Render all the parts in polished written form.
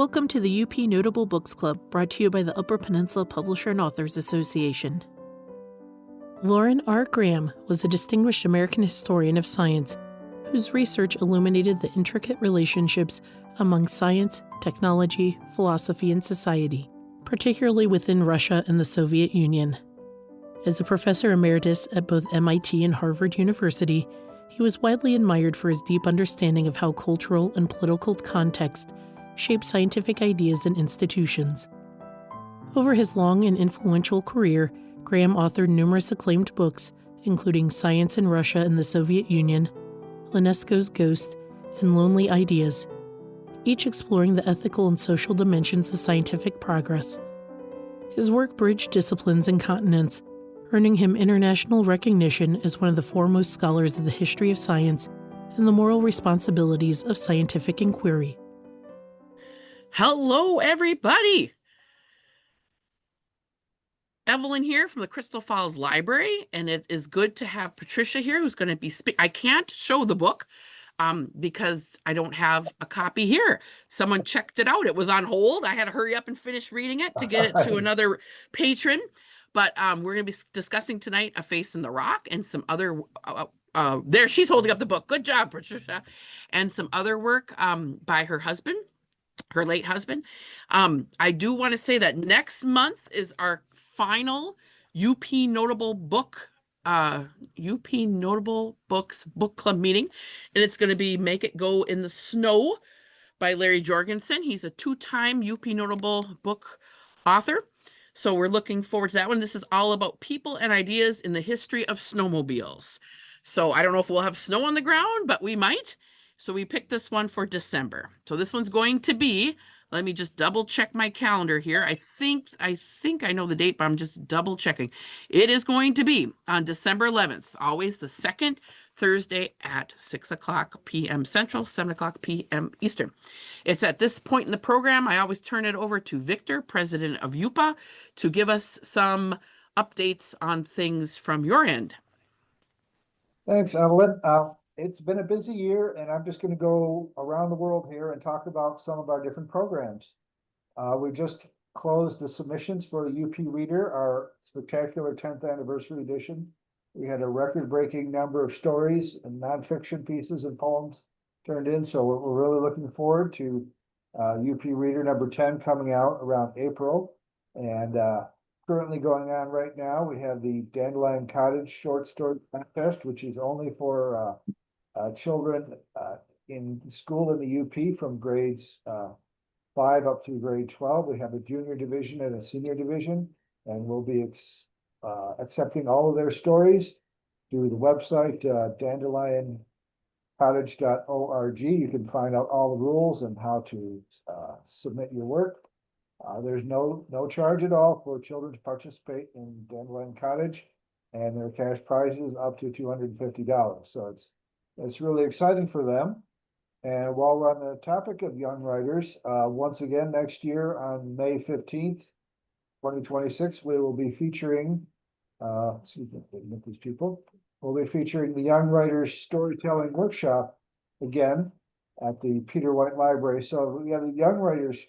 Welcome to the UP Notable Books Club, brought to you by the Upper Peninsula Publisher and Authors Association. Loren R. Graham was a distinguished American historian of science whose research illuminated the intricate relationships among science, technology, philosophy, and society, particularly within Russia and the Soviet Union. As a professor emeritus at both MIT and Harvard University, he was widely admired for his deep understanding of how cultural and political context shape scientific ideas and institutions. Over his long and influential career, Graham authored numerous acclaimed books, including Science in Russia and the Soviet Union, Lysenko's Ghost, and Lonely Ideas, each exploring the ethical and social dimensions of scientific progress. His work bridged disciplines and continents, earning him international recognition as one of the foremost scholars of the history of science and the moral responsibilities of scientific inquiry. Hello, everybody. Evelyn here from the Crystal Falls Library, and it is good to have Patricia here, who's going to be I can't show the book because I don't have a copy here. Someone checked it out. It was on hold. I had to hurry up and finish reading it to get it to another patron. But we're going to be discussing tonight A Face in the Rock and some other there, she's holding up the book. Good job, Patricia. And some other work by her husband. Her late husband. I do want to say that next month is our final UP Notable Books Book Club meeting, and it's going to be Make It Go in the Snow by Larry Jorgensen. He's a two-time UP Notable Book author, so we're looking forward to that one. This is all about people and ideas in the history of snowmobiles. So I don't know if we'll have snow on the ground, but we might. So we picked this one for December. So this one's going to be, let me just double check my calendar here. I think I know the date, but I'm just double checking. It is going to be on December 11th, always the second Thursday at 6:00 p.m. Central, 7:00 p.m. Eastern. It's at this point in the program, I always turn it over to Victor, president of UPPAA, to give us some updates on things from your end. Thanks, Evelyn. It's been a busy year, and I'm just going to go around the world here and talk about some of our different programs. We just closed the submissions for the UP Reader, our spectacular 10th anniversary edition. We had a record-breaking number of stories and nonfiction pieces and poems turned in, so we're really looking forward to UP Reader number 10 coming out around April. And currently going on right now, we have the Dandelion Cottage Short Story Contest, which is only for children in school in the UP from grades 5 up through grade 12. We have a junior division and a senior division, and we'll be accepting all of their stories through the website dandelioncottage.org. You can find out all the rules and how to submit your work. There's no charge at all for children to participate in Dandelion Cottage, and their cash prizes up to $250. So it's really exciting for them. And while we're on the topic of young writers, once again next year on May 15th, 2026, we will be featuring these people. We'll be featuring the Young Writers Storytelling Workshop again at the Peter White Library. So we have the Young Writers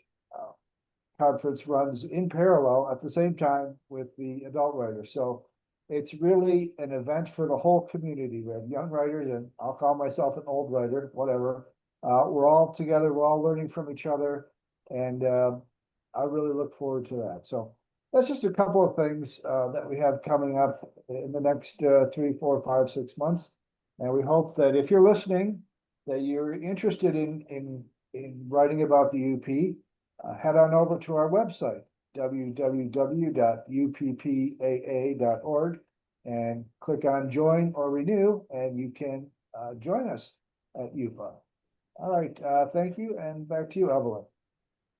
conference runs in parallel at the same time with the adult writers. So it's really an event for the whole community. We have young writers, and I'll call myself an old writer, whatever. We're all together, we're all learning from each other, and I really look forward to that. So that's just a couple of things that we have coming up in the next 3, 4, 5, 6 months. And we hope that if you're listening, that you're interested in writing about the UP. Head on over to our website, www.uppaa.org, and click on Join or Renew, and you can join us at UPPAA. All right, thank you, and back to you, Evelyn.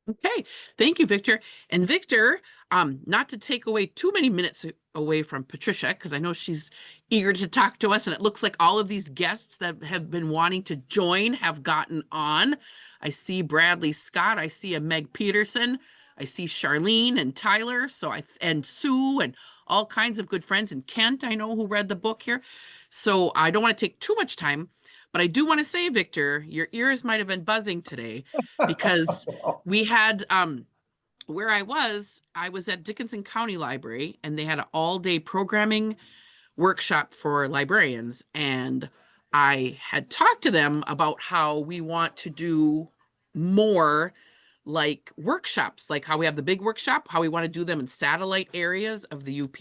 Okay, thank you, Victor. And Victor, not to take away too many minutes away from Patricia, because I know she's eager to talk to us, and it looks like all of these guests that have been wanting to join have gotten on. I see Bradley Scott, I see a Meg Peterson, I see Charlene and Tyler, and Sue, and all kinds of good friends, and Kent, I know, who read the book here. So I don't want to take too much time, But I do want to say, Victor, your ears might have been buzzing today because we had where I was at Dickinson County Library, and they had an all-day programming workshop for librarians. And I had talked to them about how we want to do more like workshops, like how we have the big workshop, how we want to do them in satellite areas of the UP.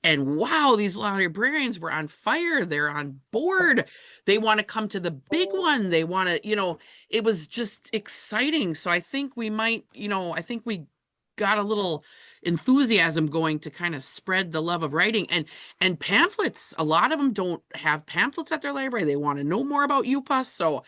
And wow, these librarians were on fire. They're on board. They want to come to the big one. They want to, it was just exciting. So I think we might, I think we got a little enthusiasm going to kind of spread the love of writing and pamphlets. A lot of them don't have pamphlets at their library. They want to know more about UPA. So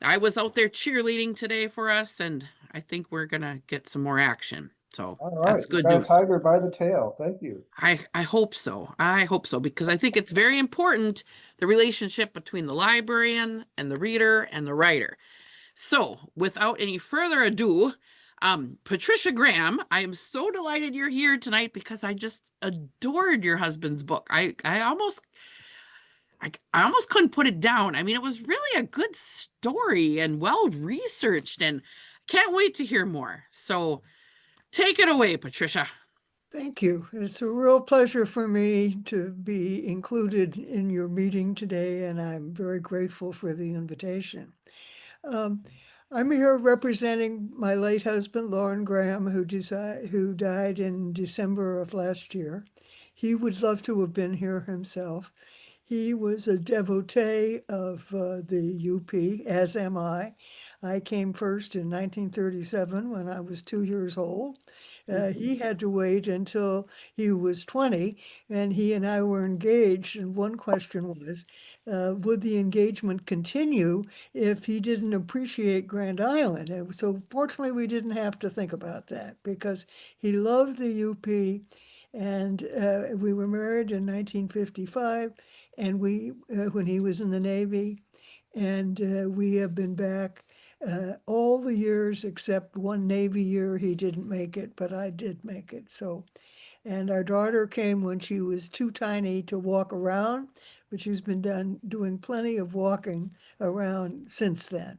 I was out there cheerleading today for us, and I think we're gonna get some more action. So All right, that's you good got a news. tiger by the tail. Thank you. I hope so. I hope so, because I think it's very important, the relationship between the librarian and the reader and the writer. So without any further ado, Patricia Graham, I am so delighted you're here tonight because I just adored your husband's book. I almost couldn't put it down. I mean, it was really a good story and well researched, and can't wait to hear more. So take it away, Patricia. Thank you. It's a real pleasure for me to be included in your meeting today, and I'm very grateful for the invitation. I'm here representing my late husband, Loren Graham, who died in December of last year. He would love to have been here himself. He was a devotee of the UP, as am I. I came first in 1937 when I was 2 years old. He had to wait until he was 20, and he and I were engaged. And one question was, would the engagement continue if he didn't appreciate Grand Island? And so fortunately, we didn't have to think about that because he loved the UP. And we were married in 1955, and when he was in the Navy, and we have been back all the years except one Navy year. He didn't make it, but I did make it. So, and our daughter came when she was too tiny to walk around, but she's been doing plenty of walking around since then.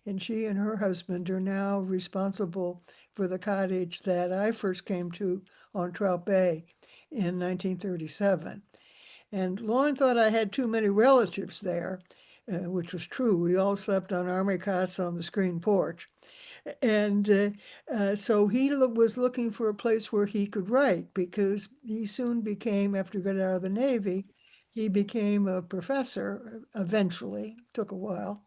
And she and her husband are now responsible for the cottage that I first came to on Trout Bay in 1937. And Lauren thought I had too many relatives there, which was true. We all slept on army cots on the screen porch. And so he was looking for a place where he could write because he soon became, after he got out of the Navy, he became a professor eventually, took a while.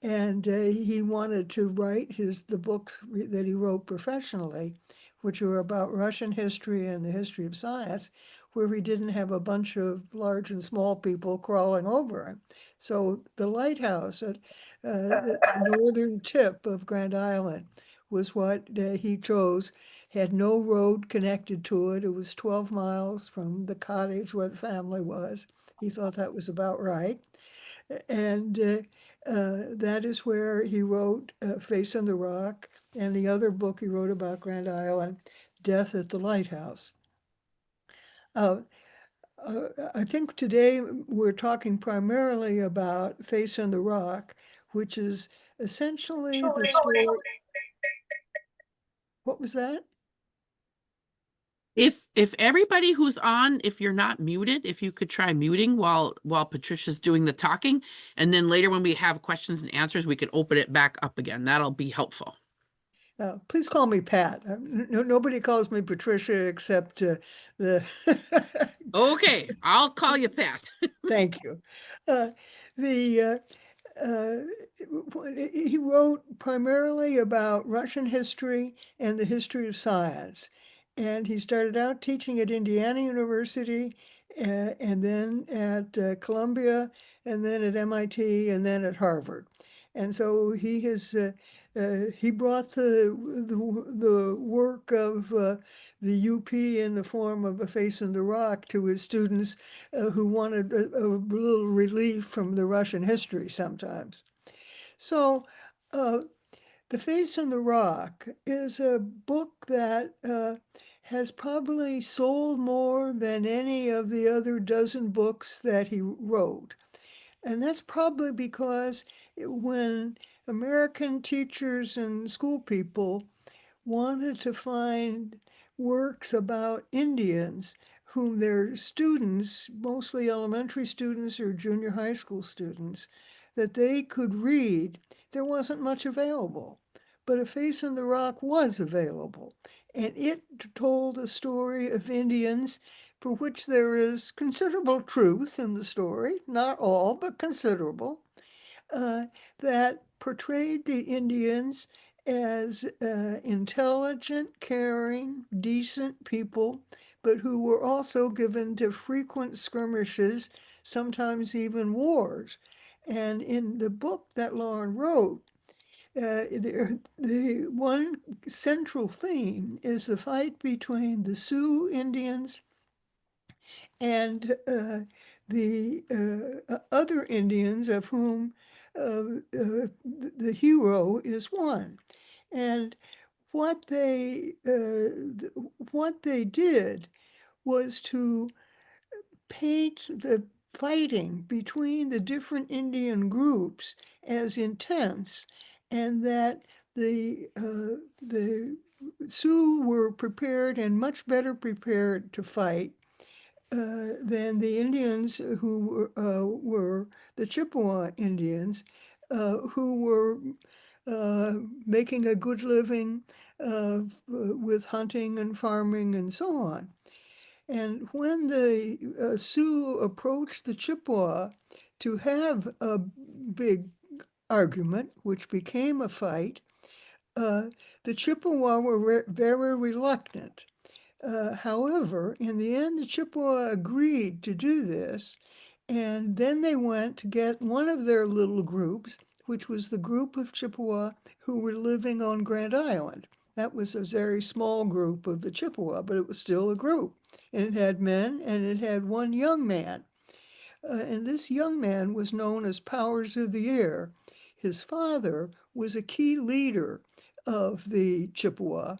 And he wanted to write the books that he wrote professionally, which were about Russian history and the history of science, where he didn't have a bunch of large and small people crawling over him. So the lighthouse at the northern tip of Grand Island was what he chose. Had no road connected to it. It was 12 miles from the cottage where the family was. He thought that was about right. And that is where he wrote Face on the Rock and the other book he wrote about Grand Island, Death at the Lighthouse. I think today we're talking primarily about Face on the Rock, which is essentially the story. What was that? If everybody who's on, if you're not muted, if you could try muting while Patricia's doing the talking, and then later when we have questions and answers, we can open it back up again. That'll be helpful. Please call me Pat. Nobody calls me Patricia except the. Okay, I'll call you Pat. Thank you. He wrote primarily about Russian history and the history of science. And he started out teaching at Indiana University, and then at Columbia, and then at MIT, and then at Harvard. And so he brought the work of the UP in the form of A Face in the Rock to his students who wanted a little relief from the Russian history sometimes. So The Face in the Rock is a book that has probably sold more than any of the other dozen books that he wrote. And that's probably because when American teachers and school people wanted to find works about Indians whom their students, mostly elementary students or junior high school students, that they could read, there wasn't much available. But A Face in the Rock was available, and it told a story of Indians for which there is considerable truth in the story, not all, but considerable, that portrayed the Indians as intelligent, caring, decent people, but who were also given to frequent skirmishes, sometimes even wars. And in the book that Loren wrote, the one central theme is the fight between the Sioux Indians and the other Indians, of whom the hero is one. And what they did was to paint the fighting between the different Indian groups as intense, and that the Sioux were prepared and much better prepared to fight than the Indians who were the Chippewa Indians, who were making a good living with hunting and farming and so on. And when the Sioux approached the Chippewa to have a big argument, which became a fight, the Chippewa were very reluctant. However, in the end, the Chippewa agreed to do this, and then they went to get one of their little groups, which was the group of Chippewa who were living on Grand Island. That was a very small group of the Chippewa, but it was still a group. And it had men, and it had one young man. And this young man was known as Powers of the Air. His father was a key leader of the Chippewa,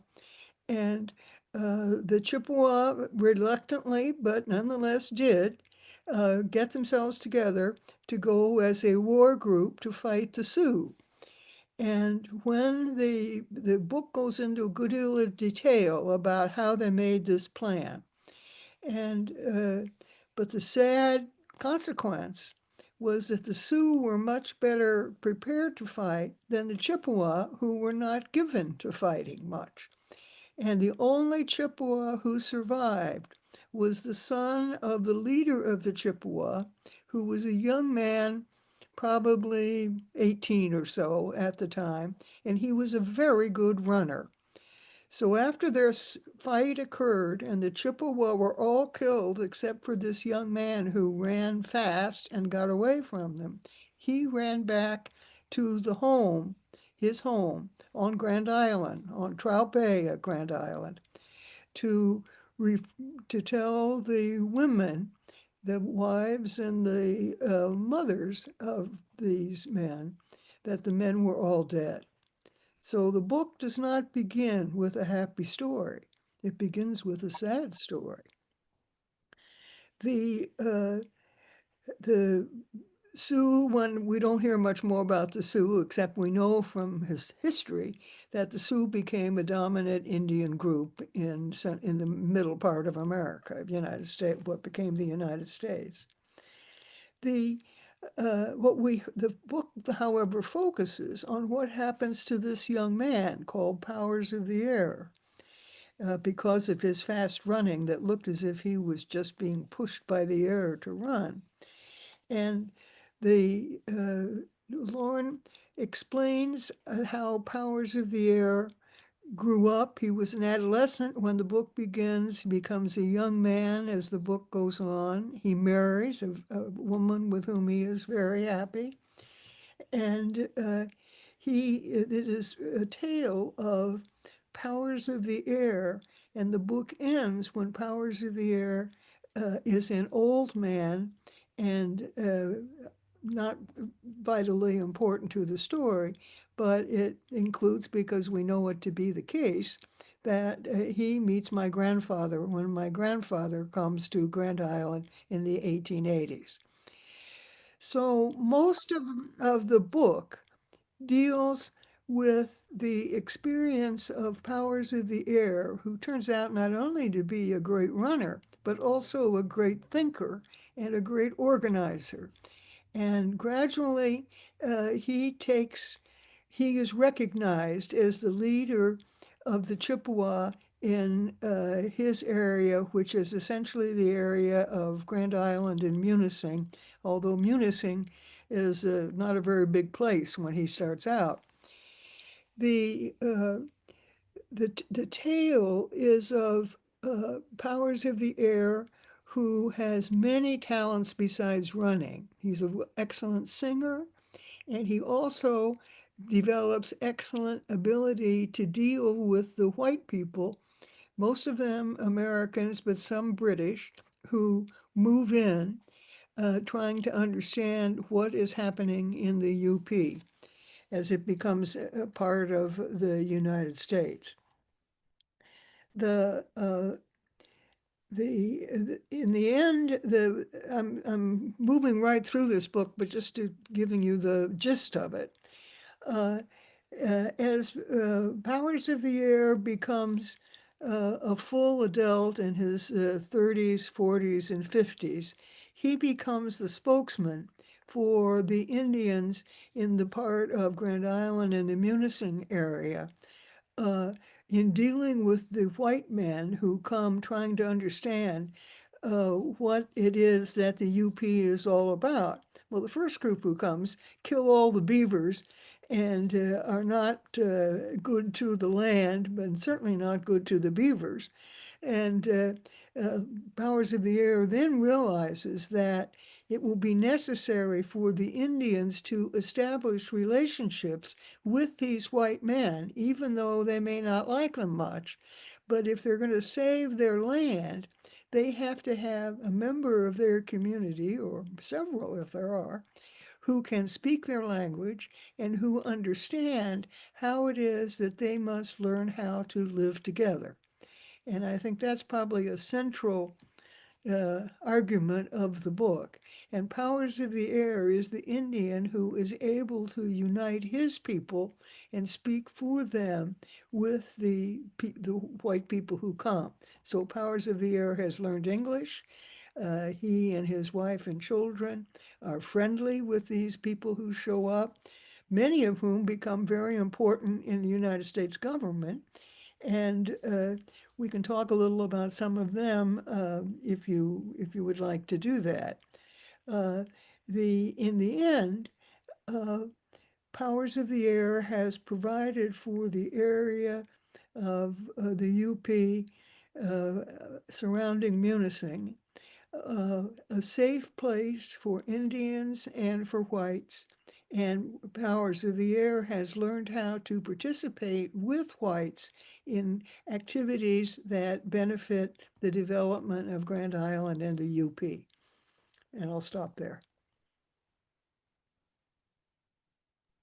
and the Chippewa reluctantly, but nonetheless did, get themselves together to go as a war group to fight the Sioux. And when the book goes into a good deal of detail about how they made this plan, and but the sad consequence was that the Sioux were much better prepared to fight than the Chippewa, who were not given to fighting much. And the only Chippewa who survived was the son of the leader of the Chippewa, who was a young man, probably 18 or so at the time, and he was a very good runner. So after their fight occurred and the Chippewa were all killed except for this young man who ran fast and got away from them, he ran back to his home on Grand Island, on Trout Bay at Grand Island, to tell the women, the wives and the mothers of these men, that the men were all dead. So the book does not begin with a happy story. It begins with a sad story. The Sioux, when we don't hear much more about the Sioux, except we know from his history that the Sioux became a dominant Indian group in the middle part of America, the United States, what became the United States. The book, however, focuses on what happens to this young man called Powers of the Air, because of his fast running that looked as if he was just being pushed by the air to run. And the Loren explains how Powers of the Air grew up. He was an adolescent when the book begins. He becomes a young man as the book goes on. He marries a woman with whom he is very happy. And it is a tale of Powers of the Air, and the book ends when Powers of the Air is an old man and not vitally important to the story, but it includes, because we know it to be the case, that he meets my grandfather when my grandfather comes to Grand Island in the 1880s. So most of the book deals with the experience of Powers of the Air, who turns out not only to be a great runner, but also a great thinker and a great organizer. And gradually, he is recognized as the leader of the Chippewa in his area, which is essentially the area of Grand Island and Munising, although Munising is not a very big place when he starts out. The tale is of Powers of the Air, who has many talents besides running. He's an excellent singer, and he also develops excellent ability to deal with the white people, most of them Americans, but some British, who move in trying to understand what is happening in the UP as it becomes a part of the United States. In the end, I'm moving right through this book, but just to giving you the gist of it. As Powers of the Air becomes a full adult in his 30s, 40s, and 50s, he becomes the spokesman for the Indians in the part of Grand Island and the Munising area in dealing with the white men who come trying to understand what it is that the UP is all about. Well, the first group who comes kill all the beavers and are not good to the land, but certainly not good to the beavers. And Powers of the Air then realizes that it will be necessary for the Indians to establish relationships with these white men, even though they may not like them much. But if they're going to save their land, they have to have a member of their community, or several if there are, who can speak their language and who understand how it is that they must learn how to live together. And I think that's probably a central argument of the book. And Powers of the Air is the Indian who is able to unite his people and speak for them with the white people who come. So Powers of the Air has learned English. He and his wife and children are friendly with these people who show up, many of whom become very important in the United States government. And we can talk a little about some of them if you would like to do that. In the end, Powers of the Air has provided for the area of the UP surrounding Munising a safe place for Indians and for whites. And Powers of the Air has learned how to participate with whites in activities that benefit the development of Grand Island and the UP. And I'll stop there.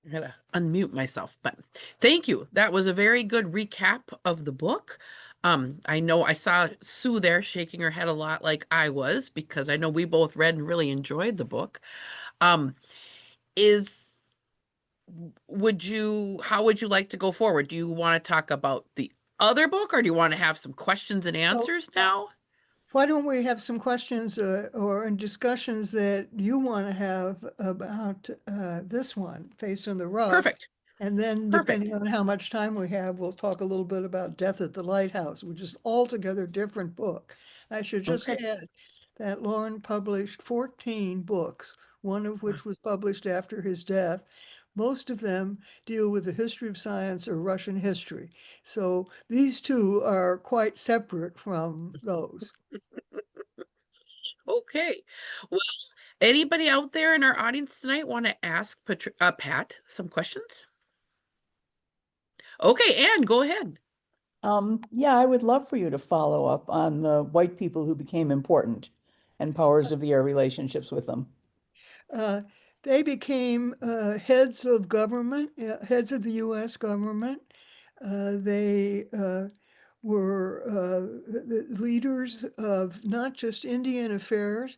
I gotta unmute myself, but thank you. That was a very good recap of the book. I know I saw Sue there shaking her head a lot like I was, because I know we both read and really enjoyed the book. How would you like to go forward? Do you want to talk about the other book, or do you want to have some questions and answers now? Why don't we have some questions or discussions that you want to have about this one, Face in the Rough? Perfect. And then Perfect. depending on how much time we have, we'll talk a little bit about Death at the Lighthouse, which is altogether different book. I should just Okay. add that Loren published 14 books, one of which was published after his death. Most of them deal with the history of science or Russian history. So these two are quite separate from those. Okay. Well, anybody out there in our audience tonight want to ask Pat some questions? Okay, Anne, go ahead. Yeah, I would love for you to follow up on the white people who became important and Powers of the Air relationships with them. They became heads of government, heads of the U.S. government. They were the leaders of not just Indian affairs,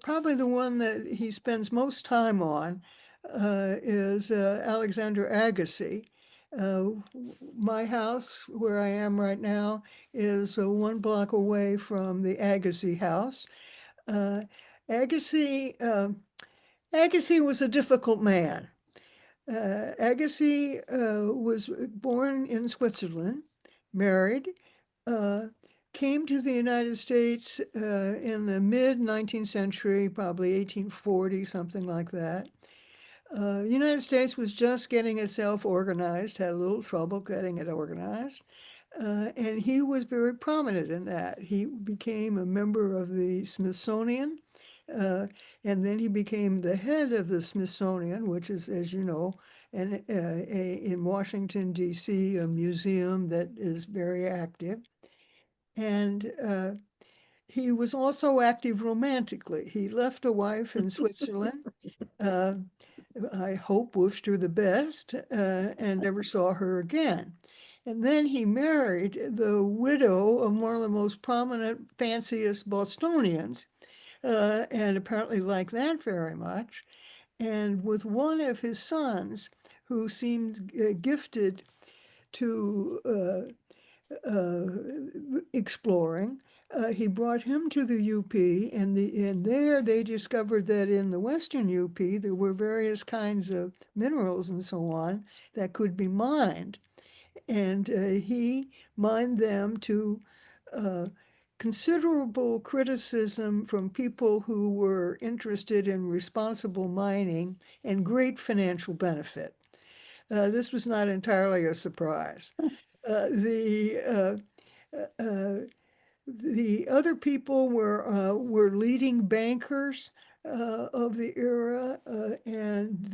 Probably the one that he spends most time on is Alexander Agassiz. My house, where I am right now, is 1 block away from the Agassiz house. Agassiz was a difficult man. Agassiz was born in Switzerland, married, came to the United States in the mid-19th century, probably 1840, something like that. The United States was just getting itself organized, had a little trouble getting it organized. And he was very prominent in that. He became a member of the Smithsonian, and then he became the head of the Smithsonian, which is, as you know, in Washington, D.C., a museum that is very active. And he was also active romantically. He left a wife in Switzerland. I hope wished her the best, and never saw her again. And then he married the widow of one of the most prominent, fanciest Bostonians, and apparently liked that very much. And with one of his sons, who seemed gifted to exploring, he brought him to the UP, and there they discovered that in the Western UP there were various kinds of minerals and so on that could be mined. And he mined them to considerable criticism from people who were interested in responsible mining and great financial benefit. This was not entirely a surprise. The other people were leading bankers of the era, and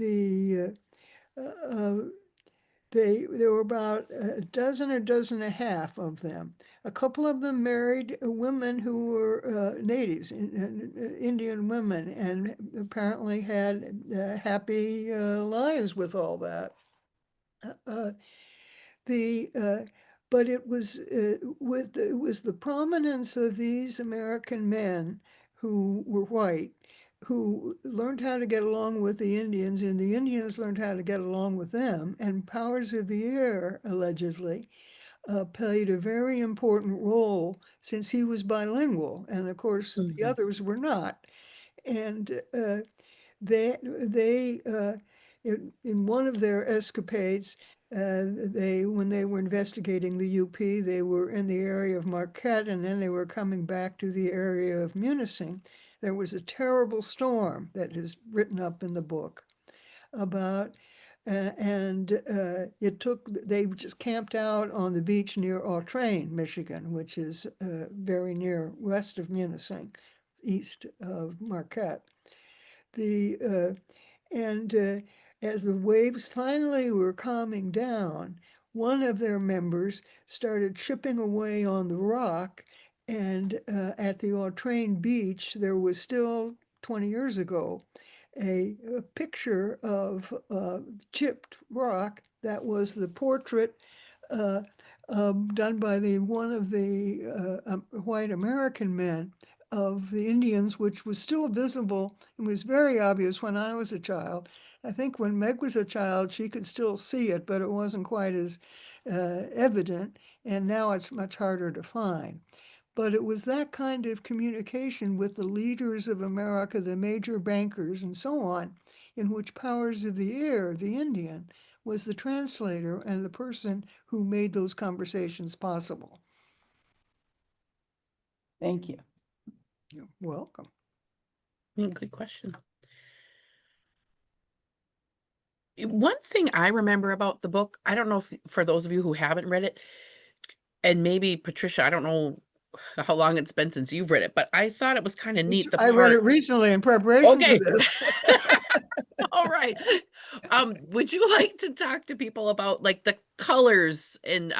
there were about a dozen or dozen and a half of them. A couple of them married women who were natives, Indian women, and apparently had happy lives with all that. But it was the prominence of these American men who were white, who learned how to get along with the Indians, and the Indians learned how to get along with them. And powers of the air, allegedly, played a very important role, since he was bilingual, and of course the others were not. And in one of their escapades, when they were investigating the UP, they were in the area of Marquette, and then they were coming back to the area of Munising. There was a terrible storm that is written up in the book about, they just camped out on the beach near Autrain, Michigan, which is very near west of Munising, east of Marquette. As the waves finally were calming down, one of their members started chipping away on the rock, and at the Autrain beach, there was still, 20 years ago, a picture of chipped rock that was the portrait done by one of the white American men of the Indians, which was still visible and was very obvious when I was a child. I think when Meg was a child, she could still see it, but it wasn't quite as evident, and now it's much harder to find. But it was that kind of communication with the leaders of America, the major bankers and so on, in which powers of the air, the Indian, was the translator and the person who made those conversations possible. Thank you. You're welcome. Good question. One thing I remember about the book, I don't know if for those of you who haven't read it, and maybe Patricia, I don't know how long it's been since you've read it, but I thought it was kind of neat. I read it recently in preparation for this. All right. Would you like to talk to people about like the colors in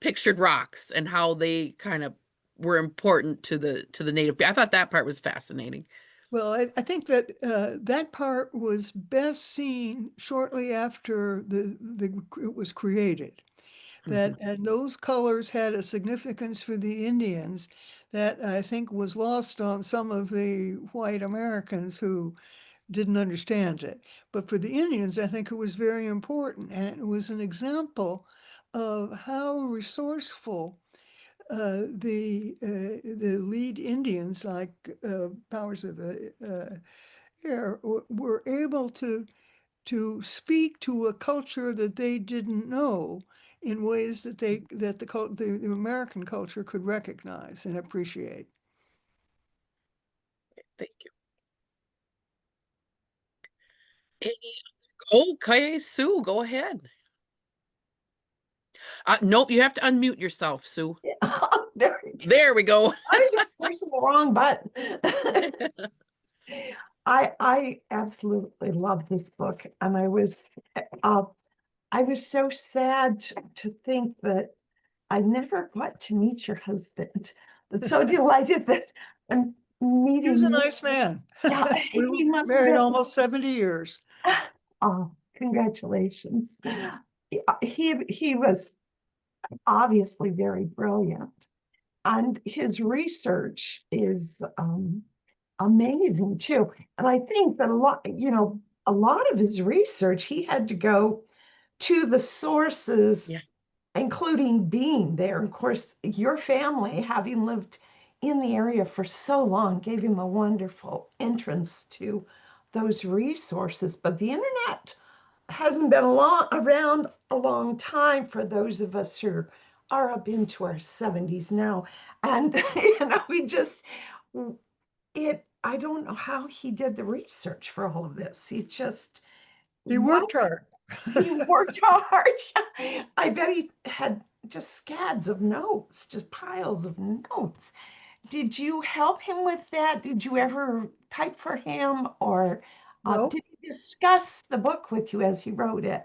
pictured rocks and how they kind of were important to the native? I thought that part was fascinating. Well, I think that that part was best seen shortly after it was created. that, and those colors had a significance for the Indians that I think was lost on some of the white Americans who didn't understand it. But for the Indians, I think it was very important, and it was an example of how resourceful the lead Indians, like Powers of the Air, were able to speak to a culture that they didn't know in ways that the American culture could recognize and appreciate. Thank you. Okay, Sue, go ahead. Nope, you have to unmute yourself, Sue. There, There we go. I was just pushing the wrong button. I absolutely love this book, and I was so sad to think that I never got to meet your husband, but so delighted that I'm meeting He was a you. nice man. Yeah, We he were must have married been. almost 70 years. Oh, congratulations. He was obviously very brilliant, and his research is amazing too. And I think that a lot of his research, he had to go to the sources, Yeah. including being there. Of course, your family, having lived in the area for so long, gave him a wonderful entrance to those resources. But the internet hasn't been around a long time for those of us who are up into our 70s now. And I don't know how he did the research for all of this. He worked hard. He worked hard. I bet he had just scads of notes, just piles of notes. Did you help him with that? Did you ever type for him, or No. did he discuss the book with you as he wrote it?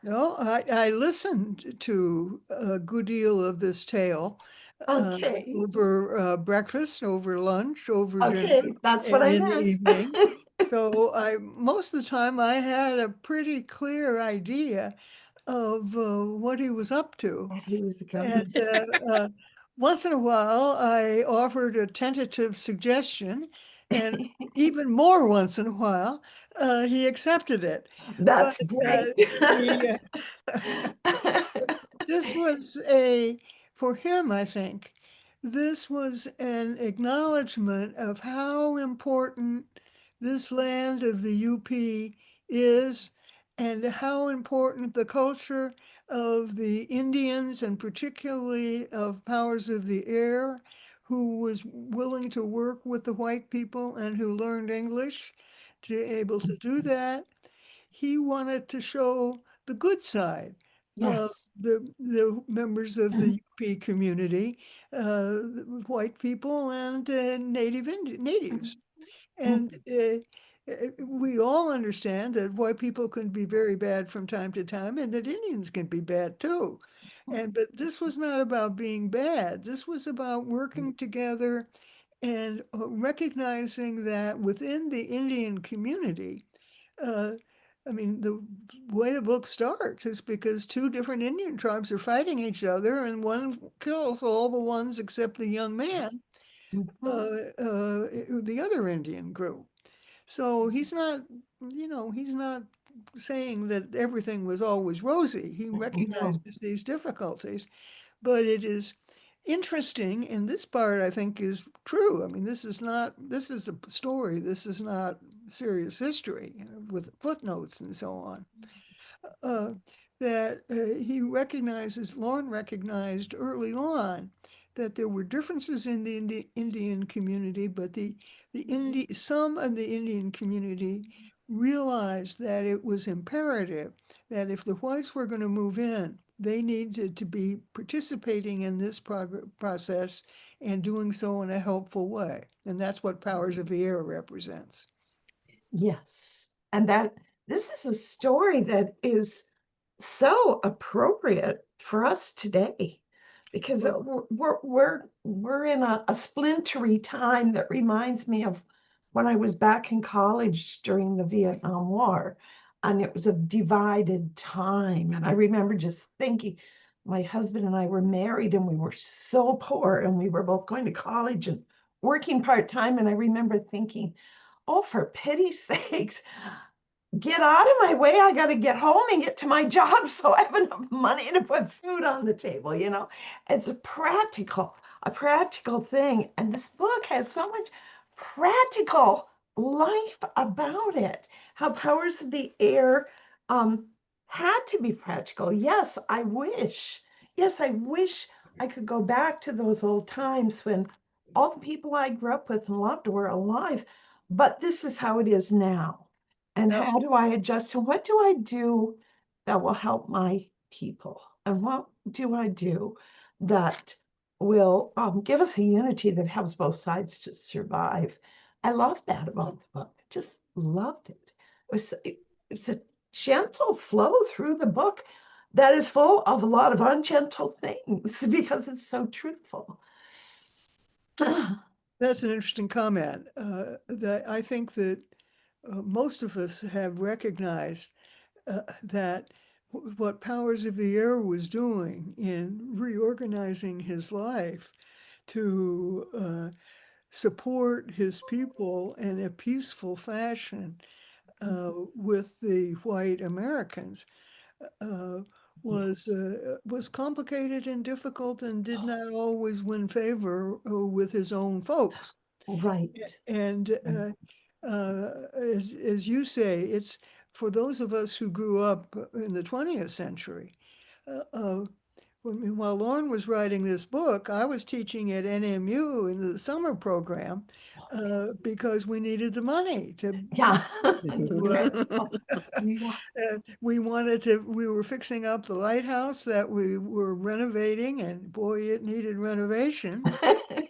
No, I listened to a good deal of this tale Okay. over breakfast, over lunch, over dinner, Okay, that's what and I in the meant. evening. So most of the time I had a pretty clear idea of what he was up to. He was And going. once in a while I offered a tentative suggestion, and even more once in a while he accepted it. That's But great. this was for him, I think, this was an acknowledgement of how important this land of the UP is, and how important the culture of the Indians, and particularly of Powers of the Air, who was willing to work with the white people and who learned English to be able to do that. He wanted to show the good side of Yes. the members of the UP community, white people and natives. And we all understand that white people can be very bad from time to time, and that Indians can be bad too. But this was not about being bad. This was about working together and recognizing that within the Indian community, uh, I mean, the way the book starts is because two different Indian tribes are fighting each other, and one kills all the ones except the young man, the other Indian group. So he's not saying that everything was always rosy. He No. recognizes these difficulties, but it is interesting, and this part I think is true. I mean, this is a story. This is not serious history with footnotes and so on. That Loren recognized early on that there were differences in the Indian community, but some of the Indian community realized that it was imperative that if the whites were going to move in, they needed to be participating in this process and doing so in a helpful way. And that's what Powers of the Air represents. Yes. And this is a story that is so appropriate for us today, because we're in a splintery time that reminds me of when I was back in college during the Vietnam War, and it was a divided time. And I remember just thinking, my husband and I were married and we were so poor and we were both going to college and working part-time. And I remember thinking, oh, for pity's sakes, get out of my way. I got to get home and get to my job so I have enough money to put food on the table, you know. It's a practical thing. And this book has so much practical life about it. How powers of the air had to be practical. Yes, I wish I could go back to those old times when all the people I grew up with and loved were alive. But this is how it is now. And Now, how do I adjust? And what do I do that will help my people? And what do I do that will give us a unity that helps both sides to survive? I love that about the book. Just loved it. It's a gentle flow through the book that is full of a lot of ungentle things because it's so truthful. that's an interesting comment. That I think that most of us have recognized that what Powers of the Air was doing in reorganizing his life to support his people in a peaceful fashion with the white Americans was complicated and difficult and did not always win favor with his own folks. Right. And as you say, it's for those of us who grew up in the 20th century. While Loren was writing this book, I was teaching at NMU in the summer program because we needed the money to. Yeah. We were fixing up the lighthouse that we were renovating, and boy, it needed renovation.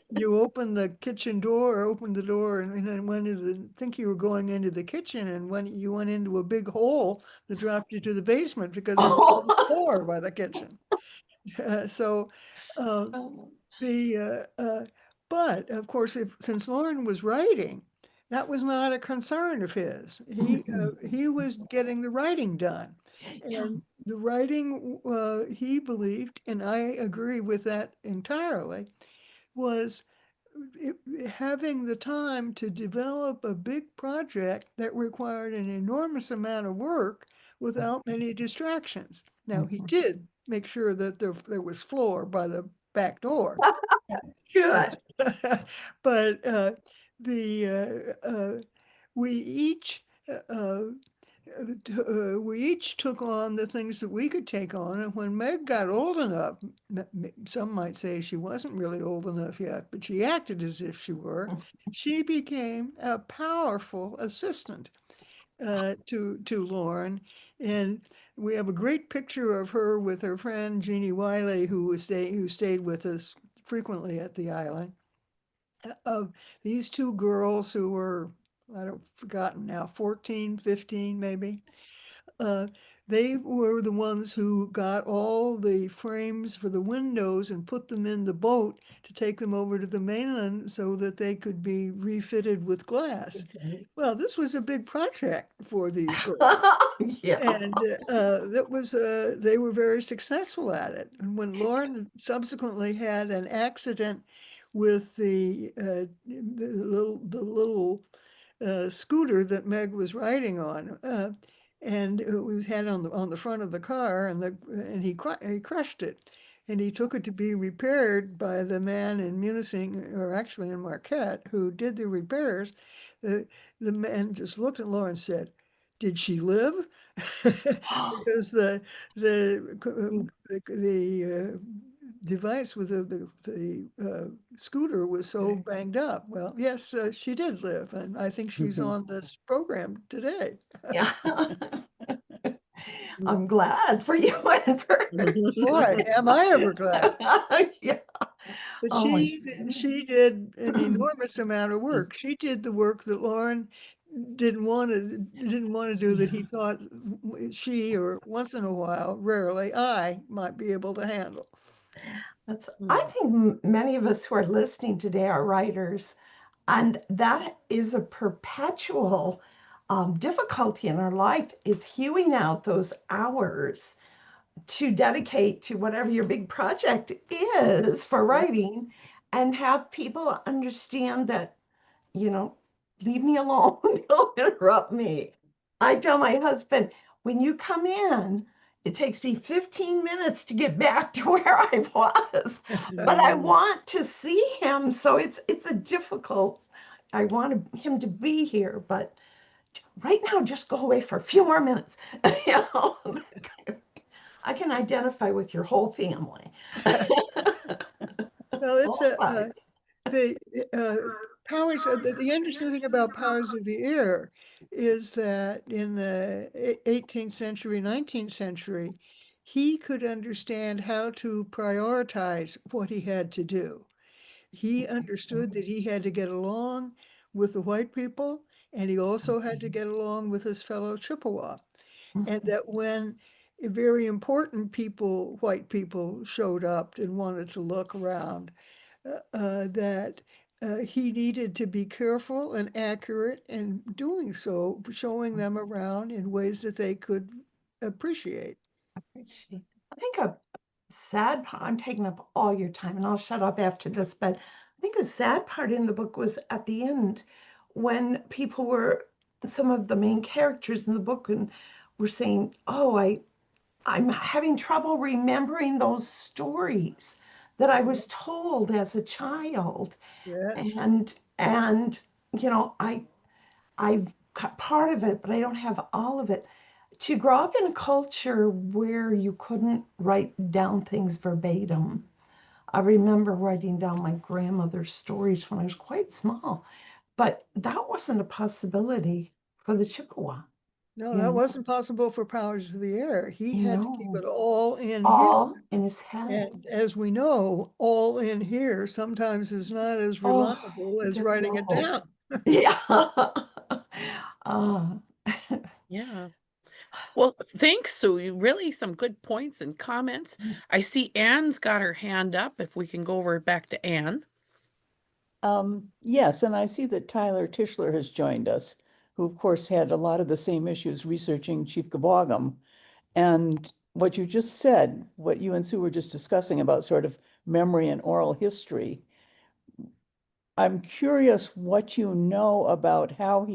You opened the kitchen door, opened the door, and then think you were going into the kitchen, and when you went into a big hole that dropped you to the basement because there was no floor by the kitchen. So but of course, since Loren was writing, that was not a concern of his. He was getting the writing done, and the writing he believed, and I agree with that entirely, was having the time to develop a big project that required an enormous amount of work without many distractions. Now, he did make sure that there was floor by the back door. Good. But we each we each took on the things that we could take on. And when Meg got old enough, some might say she wasn't really old enough yet, but she acted as if she were, she became a powerful assistant to Loren. And we have a great picture of her with her friend Jeannie Wiley, who stayed with us frequently at the island, of these two girls who were, forgotten now, 14, 15 maybe. They were the ones who got all the frames for the windows and put them in the boat to take them over to the mainland so that they could be refitted with glass. Well, this was a big project for these girls. Yeah. And that was they were very successful at it. And when Loren subsequently had an accident with the little scooter that Meg was riding on, and it was had on the front of the car, and he crushed it, and he took it to be repaired by the man in Munising, or actually in Marquette, who did the repairs. The man just looked at Loren and said, "Did she live?" Because the device with the scooter was so banged up. Well, yes, she did live, and I think she's on this program today. Yeah. I'm glad for you and for Boy, am I ever glad. Yeah. But Oh my she did an enormous amount of work. She did the work that Loren didn't want to do, that he thought she, or once in a while, rarely, I might be able to handle. I think many of us who are listening today are writers, and that is a perpetual difficulty in our life, is hewing out those hours to dedicate to whatever your big project is for writing, and have people understand that, you know, leave me alone. Don't interrupt me. I tell my husband, when you come in, it takes me 15 minutes to get back to where I was, but I want to see him. So it's a difficult, I want him to be here, but right now, just go away for a few more minutes. You know, I can identify with your whole family. Well, it's Both sides. the powers, the interesting thing about powers of the air is that in the 18th century, 19th century, he could understand how to prioritize what he had to do. He understood that he had to get along with the white people, and he also had to get along with his fellow Chippewa. And that when very important people, white people, showed up and wanted to look around, that he needed to be careful and accurate in doing so, showing them around in ways that they could appreciate. I think a sad part, I'm taking up all your time and I'll shut up after this, but I think a sad part in the book was at the end when people were, some of the main characters in the book, and were saying, oh, I'm having trouble remembering those stories that I was told as a child. Yes. And you know, I've got part of it, but I don't have all of it. To grow up in a culture where you couldn't write down things verbatim. I remember writing down my grandmother's stories when I was quite small, but that wasn't a possibility for the Chippewa. No, You that know, wasn't possible for Powers of the Air. He had to keep no, it all in him. all in his head. And as we know, all in here sometimes is not as Oh, reliable it as gets writing it low. down. Yeah. uh, Yeah. Well, thanks, Sue. Really some good points and comments. I see Anne's got her hand up. If we can go over back to Anne. Yes, and I see that Tyler Tischler has joined us, who of course had a lot of the same issues researching Chief Kabogam. And what you just said, what you and Sue were just discussing about sort of memory and oral history, I'm curious what you know about how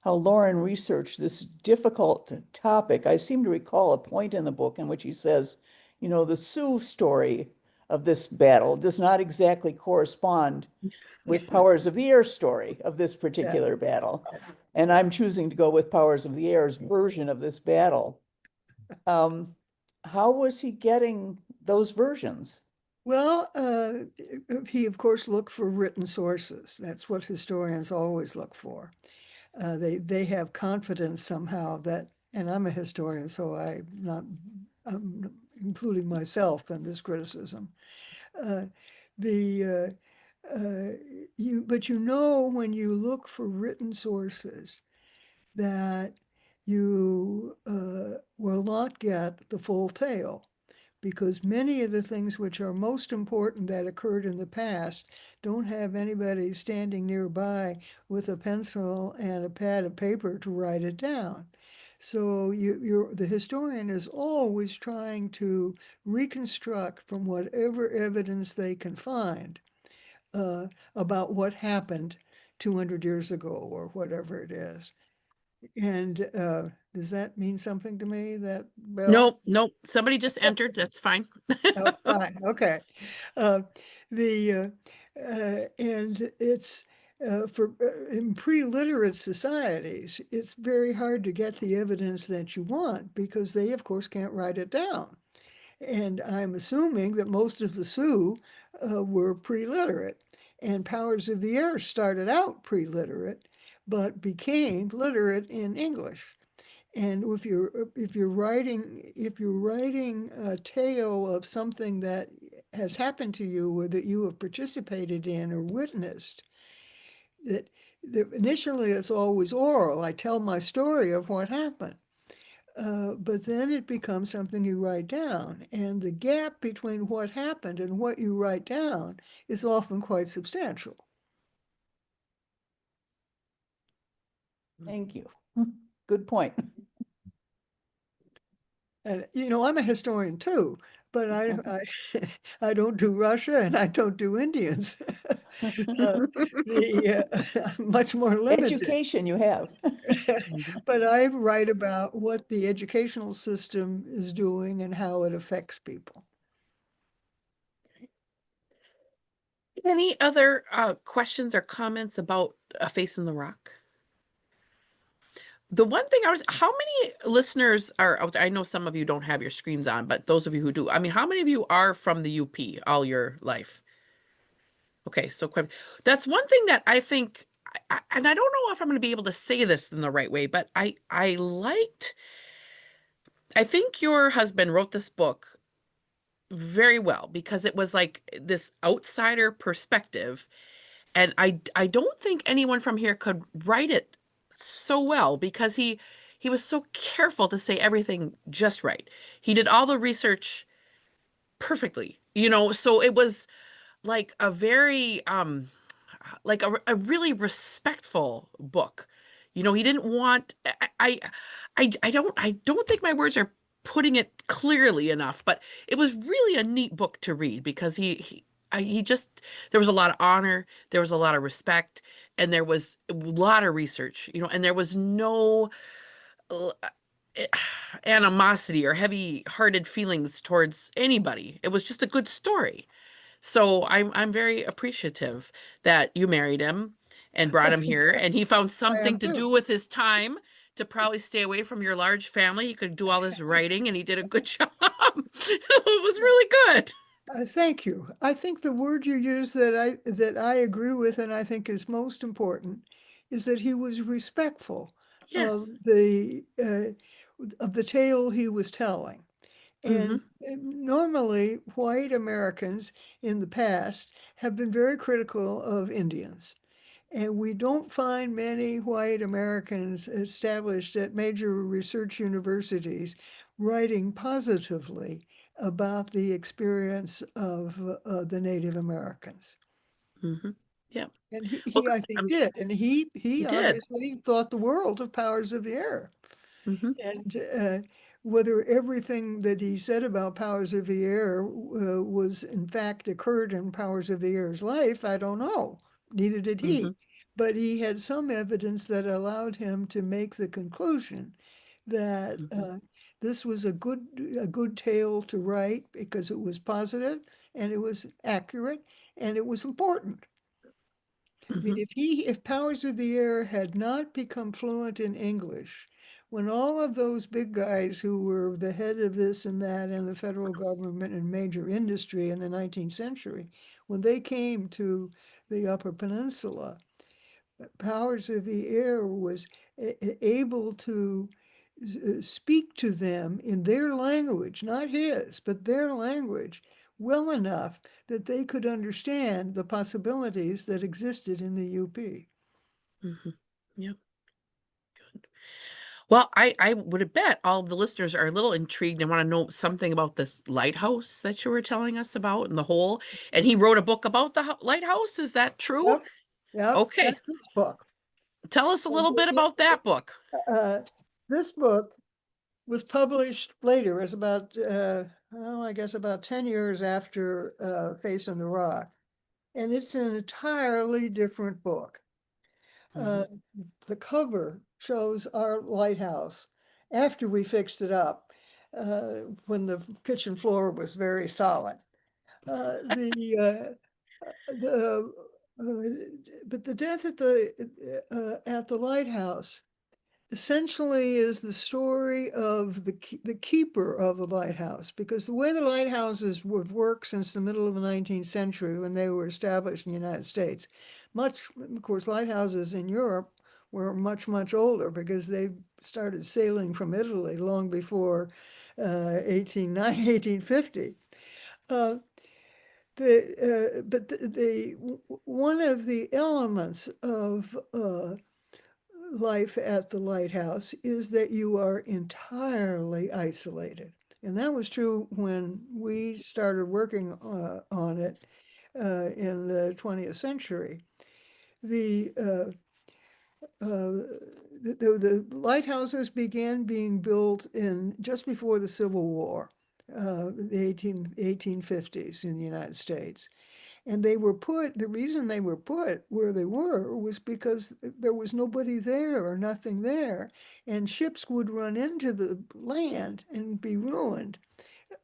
Loren researched this difficult topic. I seem to recall a point in the book in which he says, you know, the Sioux story of this battle does not exactly correspond with Powers of the Air story of this particular battle. And I'm choosing to go with Powers of the Air's version of this battle. How was he getting those versions? Well, he of course looked for written sources. That's what historians always look for. They have confidence somehow that, and I'm a historian, so I'm including myself in this criticism. But you know when you look for written sources that you will not get the full tale, because many of the things which are most important that occurred in the past don't have anybody standing nearby with a pencil and a pad of paper to write it down. So the historian is always trying to reconstruct from whatever evidence they can find about what happened 200 years ago or whatever it is. And does that mean something to me, that bell? Nope, nope. Somebody just entered. That's fine. Oh, fine, okay. Uh, and it's in pre-literate societies, it's very hard to get the evidence that you want because they, of course, can't write it down. And I'm assuming that most of the Sioux were pre-literate, and Powers of the Air started out pre-literate, but became literate in English. And if you're writing a tale of something that has happened to you or that you have participated in or witnessed, that initially it's always oral. I tell my story of what happened. But then it becomes something you write down. And the gap between what happened and what you write down is often quite substantial. Thank you. Good point. And, you know, I'm a historian too, but I don't do Russia and I don't do Indians. I'm much more limited. Education you have. But I write about what the educational system is doing and how it affects people. Any other questions or comments about A Face in the Rock? The one thing how many listeners are out there? I know some of you don't have your screens on, but those of you who do, I mean, how many of you are from the UP all your life? Okay, so that's one thing that I think, and I don't know if I'm going to be able to say this in the right way, but I think your husband wrote this book very well because it was like this outsider perspective. And I don't think anyone from here could write it so well because he was so careful to say everything just right. He did all the research perfectly, you know, so it was like a very like a really respectful book. You know, he didn't want I don't think my words are putting it clearly enough, but it was really a neat book to read because he just there was a lot of honor, there was a lot of respect, and there was a lot of research, you know, and there was no uh, animosity or heavy-hearted feelings towards anybody. It was just a good story. So I'm very appreciative that you married him and brought him here, and he found I something am to too. do with his time to probably stay away from your large family. He could do all this writing, and he did a good job. It was really good. Thank you. I think the word you use that I agree with and I think is most important is that he was respectful Yes. of the tale he was telling. Hmm. And normally, white Americans in the past have been very critical of Indians. And we don't find many white Americans established at major research universities writing positively about the experience of the Native Americans. Hmm. Yeah. And Well, I think, did. And he he did. obviously thought the world of Powers of the Air. Hmm. And whether everything that he said about Powers of the Air was in fact occurred in Powers of the Air's life, I don't know. Neither did he. Hmm. But he had some evidence that allowed him to make the conclusion that Hmm. this was a good tale to write because it was positive and it was accurate and it was important. I mean, Hmm. if Powers of the Air had not become fluent in English, when all of those big guys who were the head of this and that and the federal government and major industry in the 19th century, when they came to the Upper Peninsula, Powers of the Air was able to speak to them in their language, not his, but their language, well enough that they could understand the possibilities that existed in the UP. Hmm. Yeah. Well, I would have bet all of the listeners are a little intrigued and want to know something about this lighthouse that you were telling us about and the whole. And he wrote a book about the lighthouse. Is that true? Yep, yep, Okay. that's this book. Tell us a little bit about that book. Uh, this book was published later, as about, I guess about 10 years after Face in the Rock. And it's an entirely different book. Mhm. The cover shows our lighthouse after we fixed it when the kitchen floor was very solid. Uh, the the but the death at the lighthouse essentially is the story of the keeper of the lighthouse, because the way the lighthouses would work since the middle of the 19th century when they were established in the United States, of course, lighthouses in Europe were much older because they started sailing from Italy long before 1850. Uh, one of the elements of life at the lighthouse is that you are entirely isolated. And that was true when we started working on it in the 20th century. The the lighthouses began being built in just before the Civil War, the 1850s in the United States. And they were put, the reason they were put where they were was because there was nobody there or nothing there. And ships would run into the land and be ruined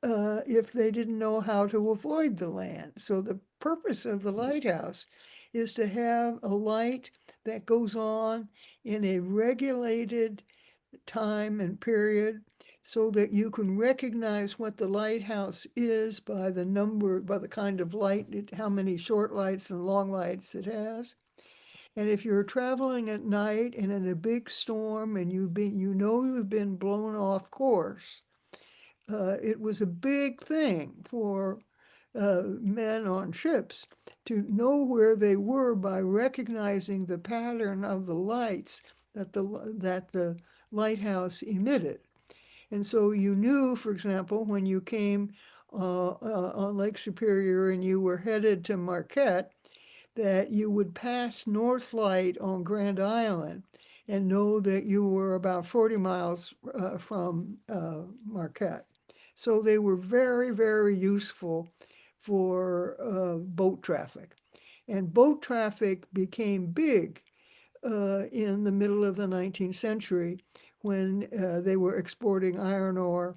if they didn't know how to avoid the land. So the purpose of the lighthouse is to have a light that goes on in a regulated time and period so that you can recognize what the lighthouse is by the number, by the kind of light, how many short lights and long lights it has. And if you're traveling at night and in a big storm and you've been blown off course, it was a big thing for men on ships to know where they were by recognizing the pattern of the lights that the lighthouse emitted. And so you knew, for example, when you came on Lake Superior and you were headed to Marquette, that you would pass North Light on Grand Island and know that you were about 40 miles from Marquette. So they were very, very useful for boat traffic. And boat traffic became big in the middle of the 19th century when they were exporting iron ore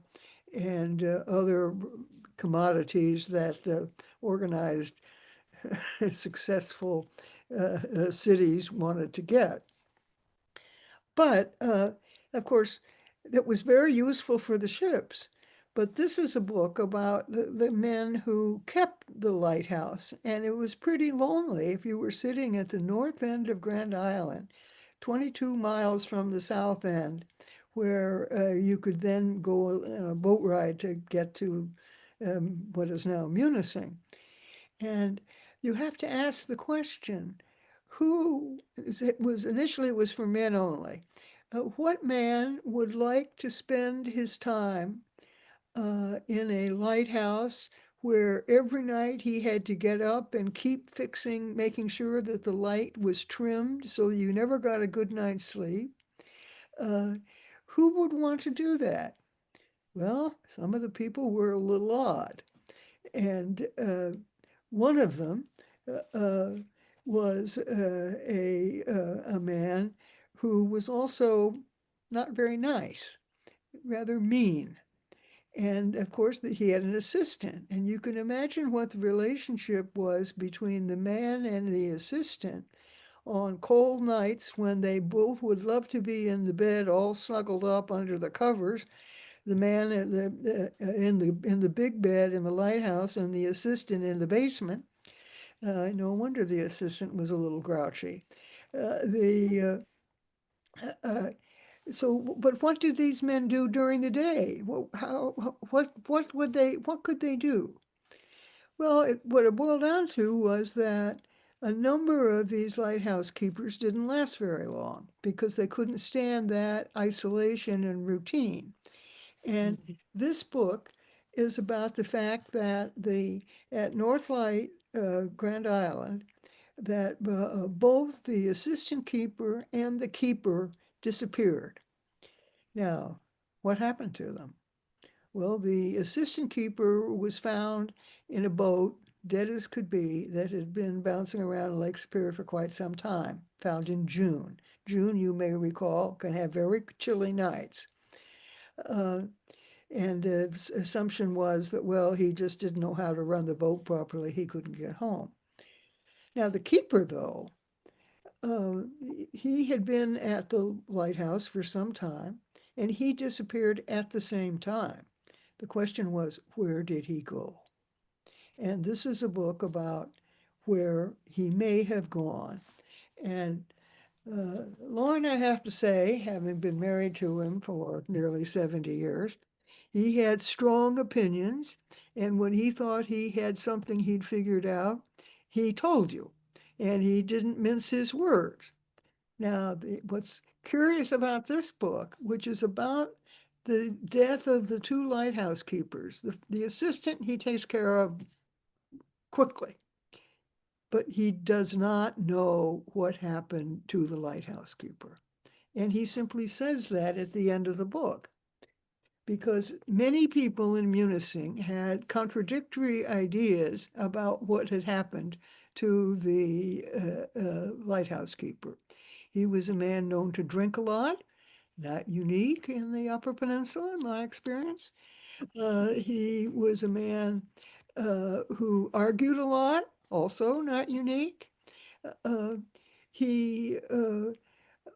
and other commodities that organized successful cities wanted to get. But of course, it was very useful for the ships. But this is a book about the men who kept the lighthouse. And it was pretty lonely if you were sitting at the north end of Grand Island, 22 miles from the south end, where you could then go on a boat ride to get to what is now Munising. And you have to ask the question, it was for men only. What man would like to spend his time in a lighthouse where every night he had to get up and keep making sure that the light was trimmed so you never got a good night's sleep? Who would want to do that? Well, some of the people were a little odd. And one of them was a man who was also not very nice, rather mean. And of course, he had an assistant. And you can imagine what the relationship was between the man and the assistant on cold nights when they both would love to be in the bed all snuggled up under the covers. The man in the big bed in the lighthouse and the assistant in the basement. No wonder the assistant was a little grouchy. But what do these men do during the day? What could they do? Well, what it boiled down to was that a number of these lighthouse keepers didn't last very long because they couldn't stand that isolation and routine. And this book is about the fact that at North Light, Grand Island, that both the assistant keeper and the keeper disappeared. Now, what happened to them? Well, the assistant keeper was found in a boat, dead as could be, that had been bouncing around Lake Superior for quite some time, found in June. June, you may recall, can have very chilly nights. And the assumption was that, well, he just didn't know how to run the boat properly. He couldn't get home. Now, the keeper, though, he had been at the lighthouse for some time, and he disappeared at the same time. The question was, where did he go? And this is a book about where he may have gone. And Loren, I have to say, having been married to him for nearly 70 years, he had strong opinions. And when he thought he had something he'd figured out, he told you. And he didn't mince his words. Now, what's curious about this book, which is about the death of the two lighthouse keepers, the assistant he takes care of quickly, but he does not know what happened to the lighthouse keeper. And he simply says that at the end of the book, because many people in Munising had contradictory ideas about what had happened to the lighthouse keeper. He was a man known to drink a lot, not unique in the Upper Peninsula, in my experience. He was a man who argued a lot, also not unique. He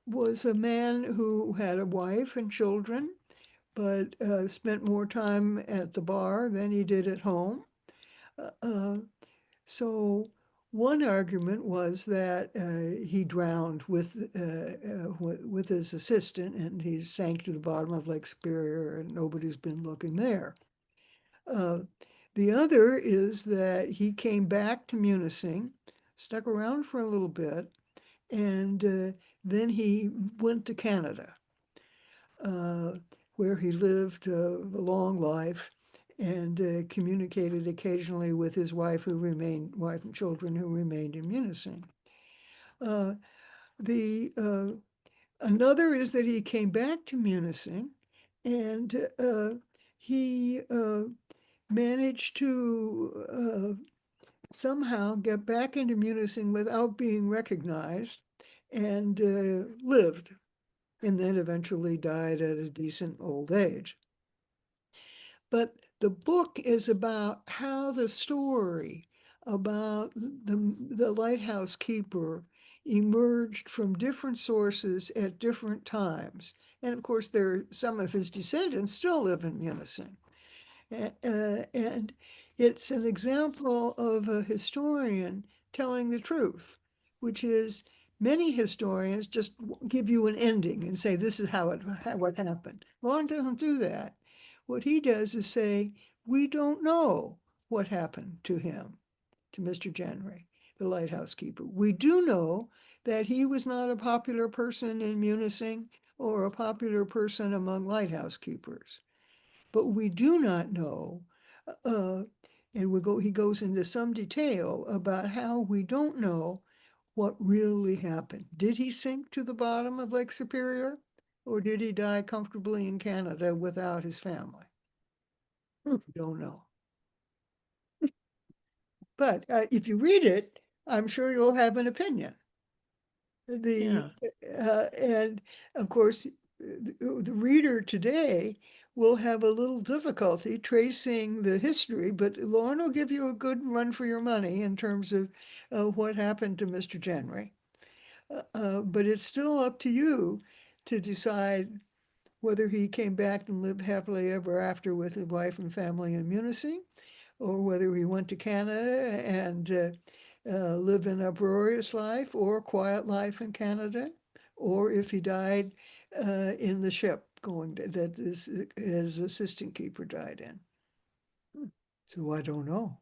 was a man who had a wife and children, but spent more time at the bar than he did at home. So one argument was that he drowned with his assistant, and he sank to the bottom of Lake Superior, and nobody's been looking there. The other is that he came back to Munising, stuck around for a little bit, and then he went to Canada, where he lived a long life and communicated occasionally with his wife and children who remained in Munising. Another is that he came back to Munising, and he managed to somehow get back into Munising without being recognized, and lived, and then eventually died at a decent old age. But the book is about how the story about the lighthouse keeper emerged from different sources at different times. And of course, some of his descendants still live in Munising. And it's an example of a historian telling the truth, which is many historians just give you an ending and say, this is what happened. Loren doesn't do that. What he does is say, we don't know what happened to him, to Mr. Genry, the lighthouse keeper. We do know that he was not a popular person in Munising or a popular person among lighthouse keepers. But we do not know, and he goes into some detail about how we don't know what really happened. Did he sink to the bottom of Lake Superior, or did he die comfortably in Canada without his family? We don't know. But if you read it, I'm sure you'll have an opinion. And of course, the reader today will have a little difficulty tracing the history, but Loren will give you a good run for your money in terms of what happened to Mr. Genry. But it's still up to you to decide whether he came back and lived happily ever after with his wife and family in Munising, or whether he went to Canada and lived an uproarious life or a quiet life in Canada, or if he died in the ship that his assistant keeper died in. So I don't know.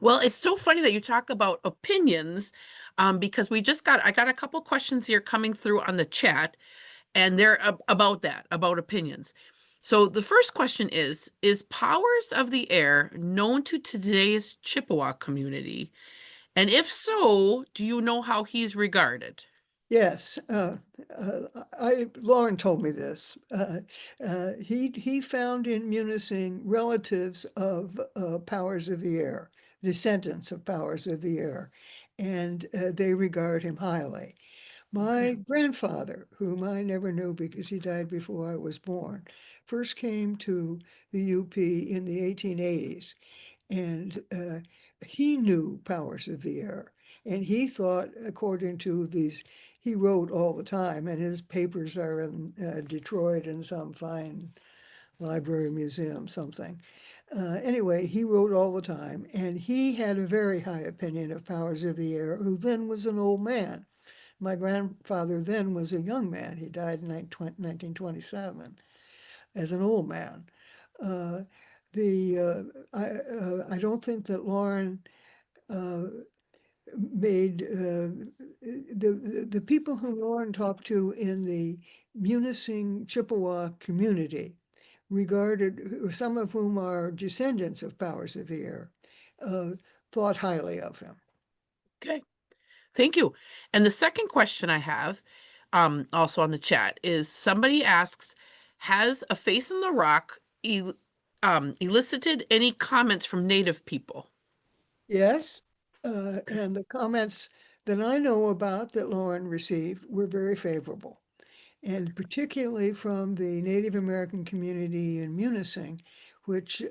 Well, it's so funny that you talk about opinions, because I got a couple questions here coming through on the chat, and they're about opinions. So the first question is Powers of the Air known to today's Chippewa community? And if so, do you know how he's regarded? Yes, Loren told me this. He found in Munising relatives of Powers of the Air, descendants of Powers of the Air, and they regard him highly. My grandfather, whom I never knew because he died before I was born, first came to the UP in the 1880s, and he knew Powers of the Air. And he thought, according to he wrote all the time, and his papers are in Detroit in some fine library museum, something. Anyway, he wrote all the time, and he had a very high opinion of Powers of the Air, who then was an old man. My grandfather then was a young man. He died in 1927 as an old man. I don't think that Loren made the people whom Loren talked to in the Munising Chippewa community regarded, some of whom are descendants of Powers of the Air, thought highly of him. Okay, thank you. And the second question I have, also on the chat, is somebody asks, has A Face in the Rock elicited any comments from Native people? Yes, and the comments that I know about that Loren received were very favorable. And particularly from the Native American community in Munising, which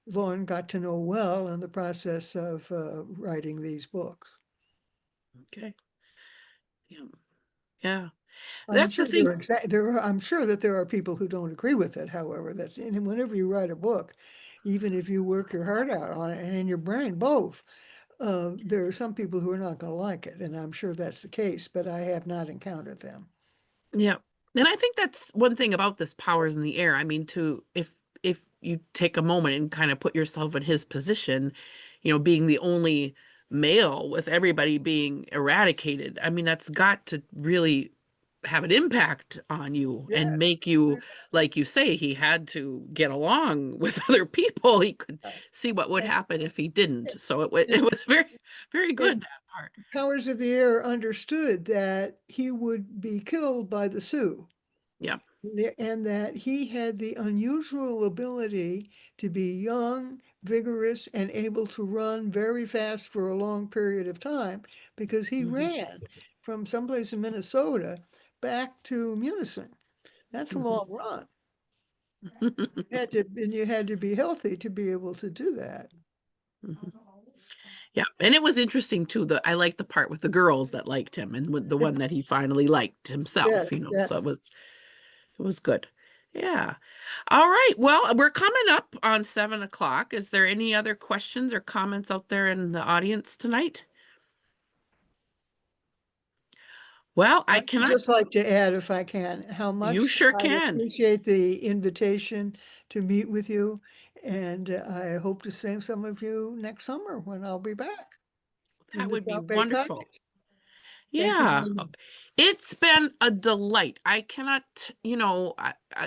Loren got to know well in the process of writing these books. Okay. Yeah. Yeah. I'm That's the sure thing. I'm sure that there are people who don't agree with it. However, and whenever you write a book, even if you work your heart out on it and in your brain both, there are some people who are not going to like it, and I'm sure that's the case. But I have not encountered them. Yeah. And I think that's one thing about this Powers in the Air. I mean, if you take a moment and kind of put yourself in his position, being the only male with everybody being eradicated, I mean, that's got to really have an impact on you and make you, like you say, he had to get along with other people. He could see what would happen if he didn't. So it was very, very good, that part. Powers of the Air understood that he would be killed by the Sioux. Yeah. And that he had the unusual ability to be young, vigorous, and able to run very fast for a long period of time because he ran from someplace in Minnesota back to Munising. That's a long run. You had to be healthy to be able to do that. Yeah, and it was interesting too. I liked the part with the girls that liked him, and with the one that he finally liked himself. So it was good. Yeah. All right. Well, we're coming up on 7:00. Is there any other questions or comments out there in the audience tonight? Well, I I'd cannot. just like to add, if I can, how much You sure I can. appreciate the invitation to meet with you. And I hope to see some of you next summer when I'll be back. That would be South Bay wonderful. Cottage. Yeah. It's been a delight. I cannot,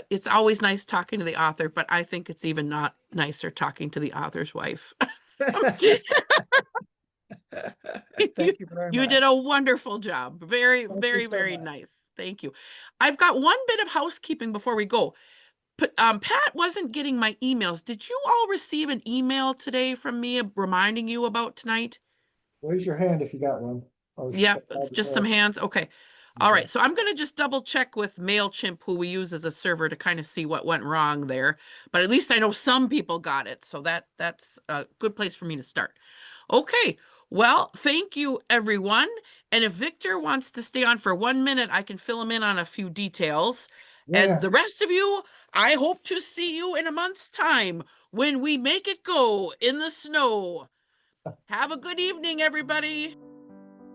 it's always nice talking to the author, but I think it's even not nicer talking to the author's wife. Thank you very much. You did a wonderful job. Very, Thank you very, so very much. nice. Thank you. I've got one bit of housekeeping before we go. Pat wasn't getting my emails. Did you all receive an email today from me reminding you about tonight? Raise your hand if you got one. Yep, it's just some hands. Okay. All right. So I'm going to just double check with MailChimp, who we use as a server, to kind of see what went wrong there. But at least I know some people got it. So that's a good place for me to start. Okay. Well, thank you, everyone. And if Victor wants to stay on for 1 minute, I can fill him in on a few details. Yeah. And the rest of you, I hope to see you in a month's time when we make it go in the snow. Have a good evening, everybody.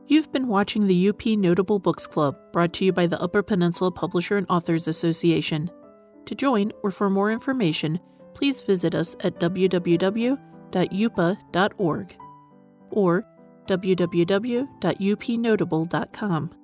You've been watching the UP Notable Books Club, brought to you by the Upper Peninsula Publisher and Authors Association. To join or for more information, please visit us at www.upaa.org or www.upnotable.com.